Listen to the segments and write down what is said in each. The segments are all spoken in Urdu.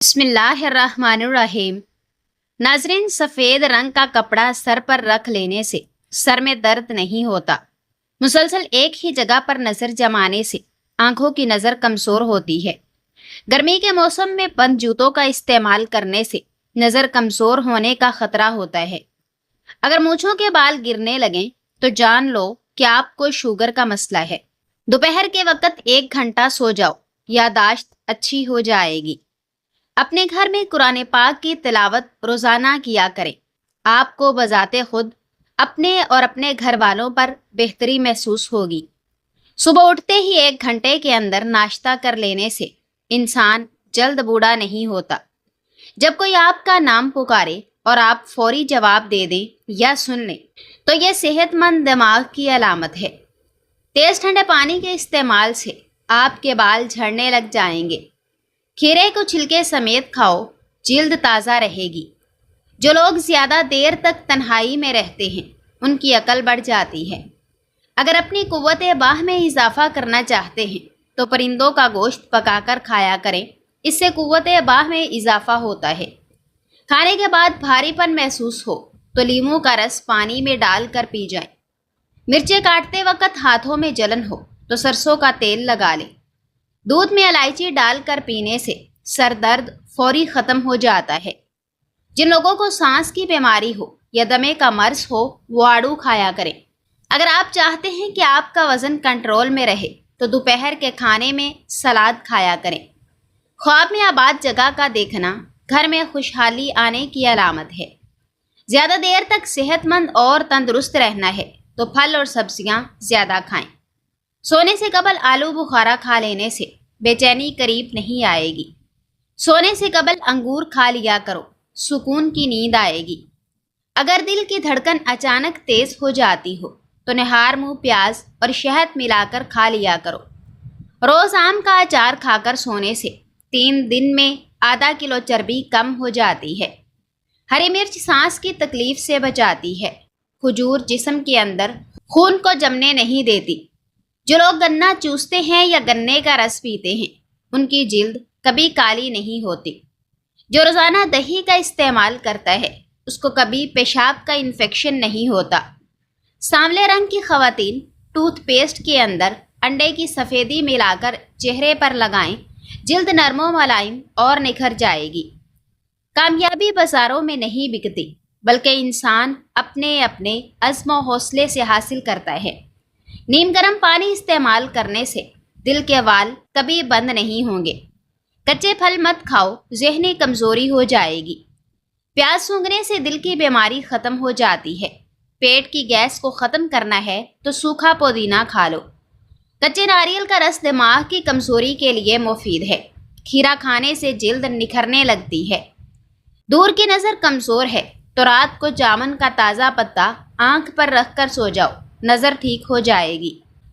بسم اللہ الرحمن الرحیم۔ ناظرین، سفید رنگ کا کپڑا سر پر رکھ لینے سے سر میں درد نہیں ہوتا۔ مسلسل ایک ہی جگہ پر نظر جمانے سے آنکھوں کی نظر کمزور ہوتی ہے۔ گرمی کے موسم میں بند جوتوں کا استعمال کرنے سے نظر کمزور ہونے کا خطرہ ہوتا ہے۔ اگر مونچھوں کے بال گرنے لگیں تو جان لو کہ آپ کو شوگر کا مسئلہ ہے۔ دوپہر کے وقت 1 گھنٹہ سو جاؤ، یادداشت اچھی ہو جائے گی۔ اپنے گھر میں قرآن پاک کی تلاوت روزانہ کیا کریں۔ آپ کو بذات خود اپنے اور اپنے گھر والوں پر بہتری محسوس ہوگی۔ صبح اٹھتے ہی 1 گھنٹے کے اندر ناشتہ کر لینے سے انسان جلد بوڑھا نہیں ہوتا۔ جب کوئی آپ کا نام پکارے اور آپ فوری جواب دے دیں یا سن لیں تو یہ صحت مند دماغ کی علامت ہے۔ تیز ٹھنڈے پانی کے استعمال سے آپ کے بال جھڑنے لگ جائیں گے۔ کھیرے کو چھلکے سمیت کھاؤ، جلد تازہ رہے گی۔ جو لوگ زیادہ دیر تک تنہائی میں رہتے ہیں ان کی عقل بڑھ جاتی ہے۔ اگر اپنی قوت باہ میں اضافہ کرنا چاہتے ہیں تو پرندوں کا گوشت پکا کر کھایا کریں، اس سے قوت باہ میں اضافہ ہوتا ہے۔ کھانے کے بعد بھاری پن محسوس ہو تو لیموں کا رس پانی میں ڈال کر پی جائیں۔ مرچیں کاٹتے وقت ہاتھوں میں جلن ہو تو سرسوں کا تیل لگا لیں۔ دودھ میں الائچی ڈال کر پینے سے سر درد فوری ختم ہو جاتا ہے۔ جن لوگوں کو سانس کی بیماری ہو یا دمے کا مرض ہو وہ آڑو کھایا کریں۔ اگر آپ چاہتے ہیں کہ آپ کا وزن کنٹرول میں رہے تو دوپہر کے کھانے میں سلاد کھایا کریں۔ خواب میں آباد جگہ کا دیکھنا گھر میں خوشحالی آنے کی علامت ہے۔ زیادہ دیر تک صحت مند اور تندرست رہنا ہے تو پھل اور سبزیاں زیادہ کھائیں۔ سونے سے قبل آلو بخارا کھا لینے سے بے چینی قریب نہیں آئے گی۔ سونے سے قبل انگور کھا لیا کرو، سکون کی نیند آئے گی۔ اگر دل کی دھڑکن اچانک تیز ہو جاتی ہو تو نہار منہ پیاز اور شہد ملا کر کھا لیا کرو۔ روز آم کا اچار کھا کر سونے سے 3 دن میں ½ کلو چربی کم ہو جاتی ہے۔ ہری مرچ سانس کی تکلیف سے بچاتی ہے۔ کھجور جسم کے اندر خون کو جمنے نہیں دیتی۔ جو لوگ گنا چوستے ہیں یا گنے کا رس پیتے ہیں ان کی جلد کبھی کالی نہیں ہوتی۔ جو روزانہ دہی کا استعمال کرتا ہے اس کو کبھی پیشاب کا انفیکشن نہیں ہوتا۔ سانولے رنگ کی خواتین ٹوتھ پیسٹ کے اندر انڈے کی سفیدی ملا کر چہرے پر لگائیں، جلد نرم و ملائم اور نکھر جائے گی۔ کامیابی بازاروں میں نہیں بکتی بلکہ انسان اپنے اپنے عزم و حوصلے سے حاصل کرتا ہے۔ نیم گرم پانی استعمال کرنے سے دل کے وال کبھی بند نہیں ہوں گے۔ کچے پھل مت کھاؤ، ذہنی کمزوری ہو جائے گی۔ پیاز سونگھنے سے دل کی بیماری ختم ہو جاتی ہے۔ پیٹ کی گیس کو ختم کرنا ہے تو سوکھا پودینہ کھا لو۔ کچے ناریل کا رس دماغ کی کمزوری کے لیے مفید ہے۔ کھیرا کھانے سے جلد نکھرنے لگتی ہے۔ دور کی نظر کمزور ہے تو رات کو جامن کا تازہ پتا آنکھ پر رکھ کر سو جاؤ، نظر ٹھیک ہو جائے گی۔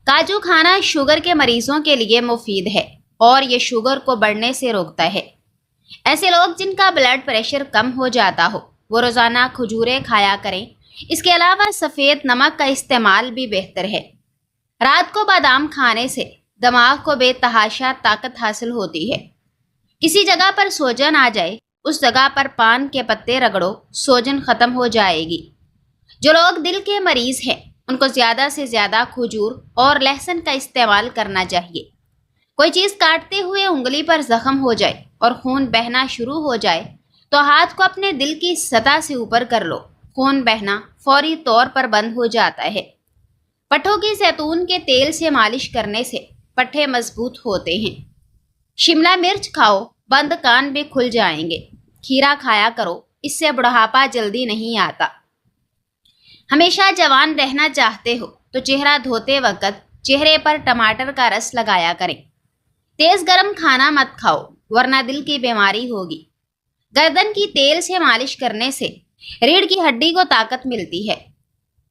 کاجو کھانا شوگر کے مریضوں کے لیے مفید ہے اور یہ شوگر کو بڑھنے سے روکتا ہے۔ ایسے لوگ جن کا بلڈ پریشر کم ہو جاتا ہو وہ روزانہ کھجوریں کھایا کریں۔ اس کے علاوہ سفید نمک کا استعمال بھی بہتر ہے۔ رات کو بادام کھانے سے دماغ کو بے تحاشا طاقت حاصل ہوتی ہے۔ کسی جگہ پر سوجن آ جائے اس جگہ پر پان کے پتے رگڑو، سوجن ختم ہو جائے گی۔ جو لوگ دل کے مریض ہیں ان کو زیادہ سے زیادہ کھجور اور لہسن کا استعمال کرنا چاہیے۔ کوئی چیز کاٹتے ہوئے انگلی پر زخم ہو جائے اور خون بہنا شروع ہو جائے تو ہاتھ کو اپنے دل کی سطح سے اوپر کر لو، خون بہنا فوری طور پر بند ہو جاتا ہے۔ پٹھوں کی زیتون کے تیل سے مالش کرنے سے پٹھے مضبوط ہوتے ہیں۔ شملہ مرچ کھاؤ، بند کان بھی کھل جائیں گے۔ کھیرا کھایا کرو، اس سے بڑھاپا جلدی نہیں آتا۔ ہمیشہ جوان رہنا چاہتے ہو تو چہرہ دھوتے وقت چہرے پر ٹماٹر کا رس لگایا کریں۔ تیز گرم کھانا مت کھاؤ ورنہ دل کی بیماری ہوگی۔ گردن کی تیل سے مالش کرنے سے ریڑھ کی ہڈی کو طاقت ملتی ہے۔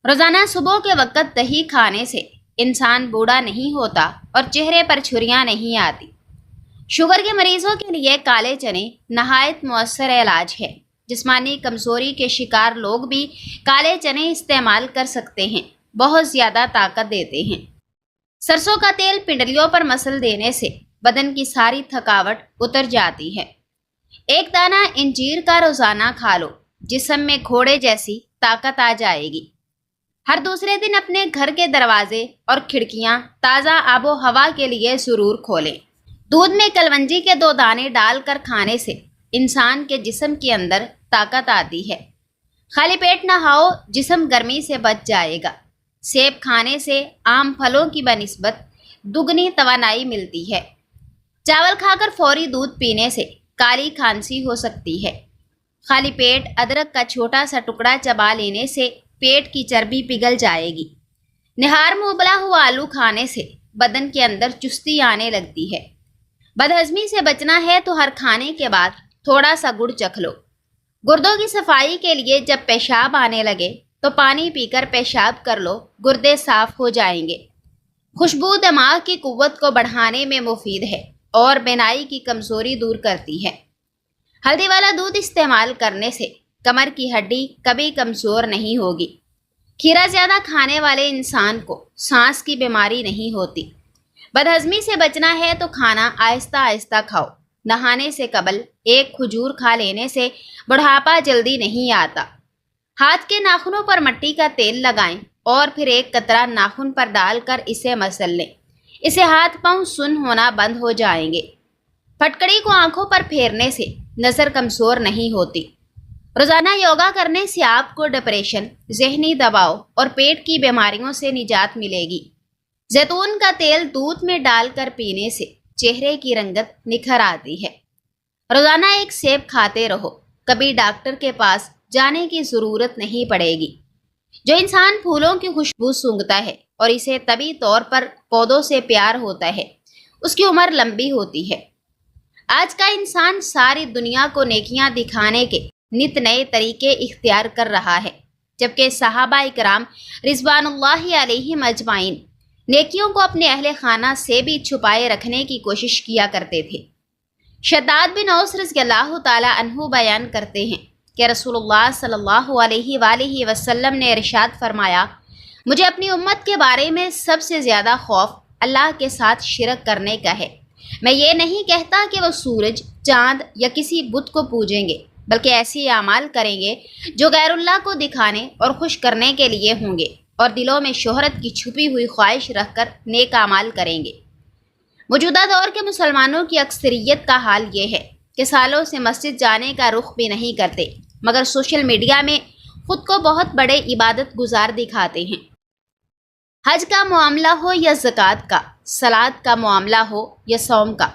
روزانہ صبح کے وقت دہی کھانے سے انسان بوڑھا نہیں ہوتا اور چہرے پر جھریاں نہیں آتی۔ شوگر کے مریضوں کے لیے کالے چنے نہایت مؤثر علاج ہے۔ جسمانی کمزوری کے شکار لوگ بھی کالے چنے استعمال کر سکتے ہیں، بہت زیادہ طاقت دیتے ہیں۔ سرسوں کا تیل پنڈلیوں پر مسل دینے سے بدن کی ساری تھکاوٹ اتر جاتی ہے۔ ایک دانہ انجیر کا روزانہ کھا لو، جسم میں گھوڑے جیسی طاقت آ جائے گی۔ ہر دوسرے دن اپنے گھر کے دروازے اور کھڑکیاں تازہ آب و ہوا کے لیے ضرور کھولیں۔ دودھ میں کلونجی کے 2 دانے ڈال کر کھانے سے انسان کے جسم کے اندر طاقت آتی ہے۔ خالی پیٹ نہاؤ، جسم گرمی سے بچ جائے گا۔ سیب کھانے سے عام پھلوں کی بنسبت دگنی توانائی ملتی ہے۔ چاول کھا کر فوری دودھ پینے سے کالی کھانسی ہو سکتی ہے۔ خالی پیٹ ادرک کا چھوٹا سا ٹکڑا چبا لینے سے پیٹ کی چربی پگھل جائے گی۔ نہار میں ابلا ہوا آلو کھانے سے بدن کے اندر چستی آنے لگتی ہے۔ بدہضمی سے بچنا ہے تو ہر کھانے کے بعد تھوڑا سا گڑ چکھ لو۔ گردوں کی صفائی کے لیے جب پیشاب آنے لگے تو پانی پی کر پیشاب کر لو، گردے صاف ہو جائیں گے۔ خوشبو دماغ کی قوت کو بڑھانے میں مفید ہے اور بینائی کی کمزوری دور کرتی ہے۔ ہلدی والا دودھ استعمال کرنے سے کمر کی ہڈی کبھی کمزور نہیں ہوگی۔ کھیرا زیادہ کھانے والے انسان کو سانس کی بیماری نہیں ہوتی۔ بدہضمی سے بچنا ہے تو کھانا آہستہ آہستہ کھاؤ۔ نہانے سے قبل 1 کھجور کھا لینے سے بڑھاپا جلدی نہیں آتا۔ ہاتھ کے ناخنوں پر مٹی کا تیل لگائیں اور پھر 1 قطرہ ناخن پر ڈال کر اسے مسل لیں۔ اسے ہاتھ پاؤں سن ہونا بند ہو جائیں گے۔ پھٹکڑی کو آنکھوں پر پھیرنے سے نظر کمزور نہیں ہوتی۔ روزانہ یوگا کرنے سے آپ کو ڈپریشن، ذہنی دباؤ اور پیٹ کی بیماریوں سے نجات ملے گی۔ زیتون کا تیل دودھ میں ڈال کر پینے سے چہرے کی رنگت نکھر آتی ہے۔ روزانہ 1 سیب کھاتے رہو، کبھی ڈاکٹر کے پاس جانے کی ضرورت نہیں پڑے گی۔ جو انسان پھولوں کی خوشبو سونگھتا ہے اور اسے طبی طور پر پودوں سے پیار ہوتا ہے، اس کی عمر لمبی ہوتی ہے۔ آج کا انسان ساری دنیا کو نیکیاں دکھانے کے نت نئے طریقے اختیار کر رہا ہے، جبکہ صحابہ کرام رضوان اللہ علیہم اجمعین نیکیوں کو اپنے اہل خانہ سے بھی چھپائے رکھنے کی کوشش کیا کرتے تھے۔ شداد بن اوس رضی اللہ تعالی عنہ بیان کرتے ہیں کہ رسول اللہ صلی اللہ علیہ وآلہ وسلم نے ارشاد فرمایا، مجھے اپنی امت کے بارے میں سب سے زیادہ خوف اللہ کے ساتھ شرک کرنے کا ہے۔ میں یہ نہیں کہتا کہ وہ سورج، چاند یا کسی بت کو پوجیں گے، بلکہ ایسی اعمال کریں گے جو غیر اللہ کو دکھانے اور خوش کرنے کے لیے ہوں گے، اور دلوں میں شہرت کی چھپی ہوئی خواہش رکھ کر نیک اعمال کریں گے۔ موجودہ دور کے مسلمانوں کی اکثریت کا حال یہ ہے کہ سالوں سے مسجد جانے کا رخ بھی نہیں کرتے، مگر سوشل میڈیا میں خود کو بہت بڑے عبادت گزار دکھاتے ہیں۔ حج کا معاملہ ہو یا زکوٰۃ کا، صلات کا معاملہ ہو یا صوم کا،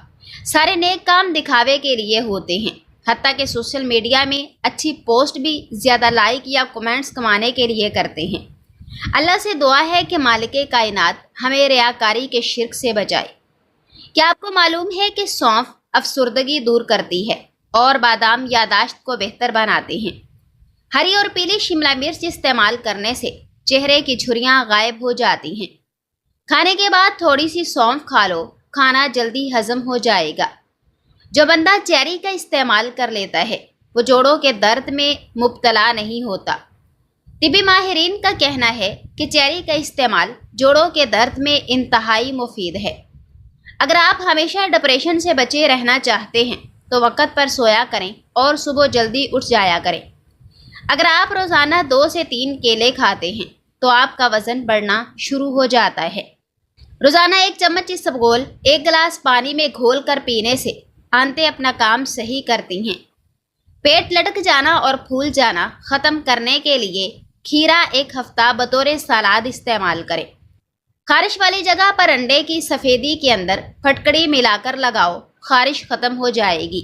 سارے نیک کام دکھاوے کے لیے ہوتے ہیں۔ حتیٰ کہ سوشل میڈیا میں اچھی پوسٹ بھی زیادہ لائک یا کمنٹس کمانے کے لیے کرتے ہیں۔ اللہ سے دعا ہے کہ مالک کائنات ہمیں ریاکاری کے شرک سے بچائے۔ کیا آپ کو معلوم ہے کہ سونف افسردگی دور کرتی ہے اور بادام یادداشت کو بہتر بناتے ہیں؟ ہری اور پیلی شملہ مرچ استعمال کرنے سے چہرے کی جھریاں غائب ہو جاتی ہیں۔ کھانے کے بعد تھوڑی سی سونف کھا لو، کھانا جلدی ہضم ہو جائے گا۔ جو بندہ چیری کا استعمال کر لیتا ہے وہ جوڑوں کے درد میں مبتلا نہیں ہوتا۔ طبی ماہرین کا کہنا ہے کہ چیری کا استعمال جوڑوں کے درد میں انتہائی مفید ہے۔ اگر آپ ہمیشہ ڈپریشن سے بچے رہنا چاہتے ہیں تو وقت پر سویا کریں اور صبح جلدی اٹھ جایا کریں۔ اگر آپ روزانہ 2 سے 3 کیلے کھاتے ہیں تو آپ کا وزن بڑھنا شروع ہو جاتا ہے۔ روزانہ 1 چمچ اسبگول 1 گلاس پانی میں گھول کر پینے سے آنتیں اپنا کام صحیح کرتی ہیں۔ پیٹ لٹک جانا اور پھول جانا ختم کرنے کے لیے کھیرا 1 ہفتہ بطور سلاد استعمال کریں۔ خارش والی جگہ پر انڈے کی سفیدی کے اندر پھٹکڑی ملا کر لگاؤ، خارش ختم ہو جائے گی۔